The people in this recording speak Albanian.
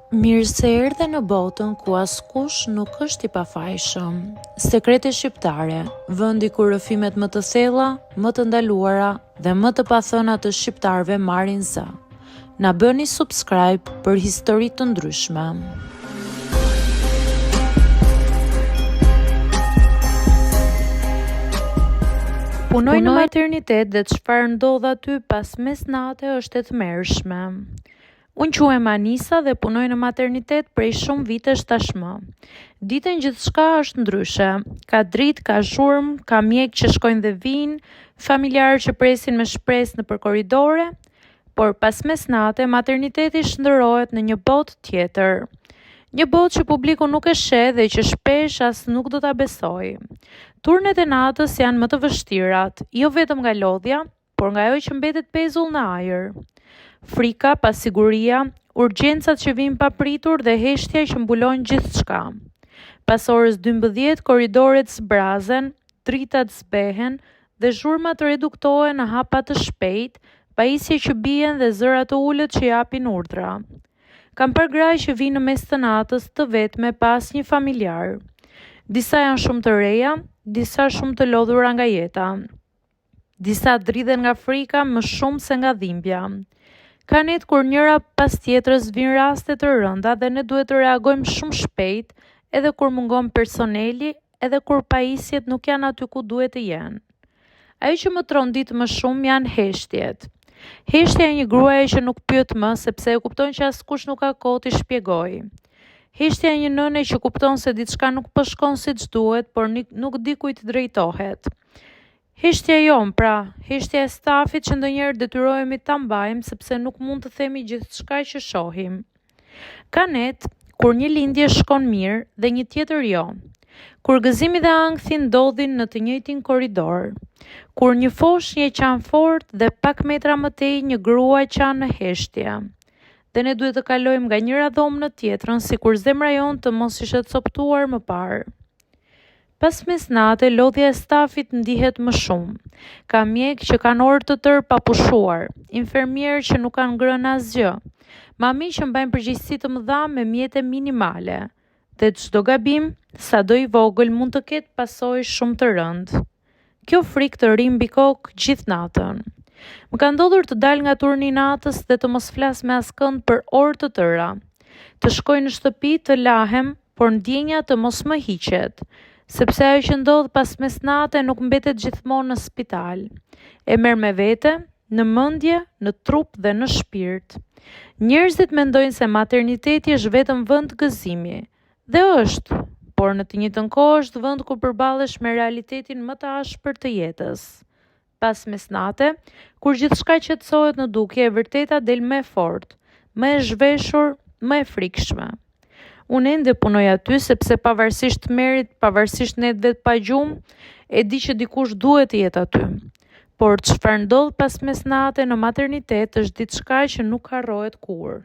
Mirë se erdhe në botën ku askush nuk është i pafajshëm. Sekrete shqiptare, vendi ku rrëfimet më të thella, më të ndaluara dhe më të pathëna të shqiptarëve marrin zë. Na bëni subscribe për histori të ndryshme. Punoj në maternitet dhe çfarë ndodh aty pas mesnate është e tmerrshme. Unë quhem Anisa dhe punoj në maternitet prej shumë vitesh tashmë. Ditën gjithçka është ndryshe. Ka dritë, ka zhurmë, ka mjek që shkojnë dhe vinë, familjarë që presin me shpresë nëpër korridore, por pas mesnate materniteti shndërrohet në një botë tjetër. Një botë që publiku nuk e sheh dhe që shpesh as nuk do ta besojë. Turnet e natës janë më të vështirat, jo vetëm nga lodhja, por nga ajo që mbetet pezull në ajër. Frika, pasiguria, urgjencat që vijnë papritur dhe heshtja që mbulon gjithçka. Pas orës 12 korridoret zbrazen, dritat zbehen dhe zhurmat reduktohen në hapa të shpejt, pajisje që bien dhe zëra të ulët që japin urdhra. Kam parë gra që vinë në mes të natës të vetme pa asnjë familjar. Disa janë shumë të reja, disa shumë të lodhura nga jeta. Disa dridhen nga frika më shumë se nga dhimbja. Ka net kur njëra pas tjetrës vijnë raste të rënda dhe ne duhet të reagojmë shumë shpejt, edhe kur mungon personeli, edhe kur pajisjet nuk janë aty ku duhet të jenë. Ajo që më trondit më shumë janë heshtjet. Heshtja e një gruaje që nuk pyet më sepse e kupton që askush nuk ka kohë t'i shpjegojë. Heshtja e një nëne që kupton se diçka nuk po shkon siç duhet, por nuk di kujt drejtohet. Heshtja jon, pra, heshtja e stafit që ndonjëherë detyrohemi ta mbajmë sepse nuk mund të themi gjithçka që shohim. Ka net kur një lindje shkon mirë dhe një tjetër jo. Kur gëzimi dhe ankthi ndodhin në të njëjtin korridor. Kur një fosh një qan fort dhe pak metra më tej një grua qan në heshtje. Dhe ne duhet të kalojmë nga njëra dhomë në tjetrën sikur zemra jon të mos ishte coptuar më parë. Pas mesnate, lodhja e stafit ndihet më shumë. Ka mjek që kanë orë të tërë pa pushuar, infermierë që nuk kanë ngrënë asgjë, mami që mbajnë përgjegjësi të mëdha me mjete minimale, dhe çdo gabim, sado i vogël mund të ketë pasojë shumë të rëndë. Kjo frikë të ri mbi kokë gjithë natën. Më ka ndodhur të dal nga turni i natës dhe të mos flas me askënd për orë të tëra. Të shkoj në shtëpi të lahem, por ndjenja të mos më hiqet. Sepse ajo që ndodh pas mesnate nuk mbetet gjithmonë në spital. E merr me vete, në mendje, në trup dhe në shpirt. Njerëzit mendojnë se materniteti është vetëm vend gëzimi. Dhe është, por në të njëjtën kohë është vend ku përballesh me realitetin më të ashpër të jetës. Pas mesnate, kur gjithçka qetësohet në dukje, e vërteta del më fort, më e zhveshur, më e frikshme. Unë ende punoj aty sepse pavarësisht merit, pavarësisht netëve të pa gjumë, e di që dikush duhet të jetë aty. Por çfarë ndodh pas mesnate në maternitet është diçka që nuk harrohet kurrë.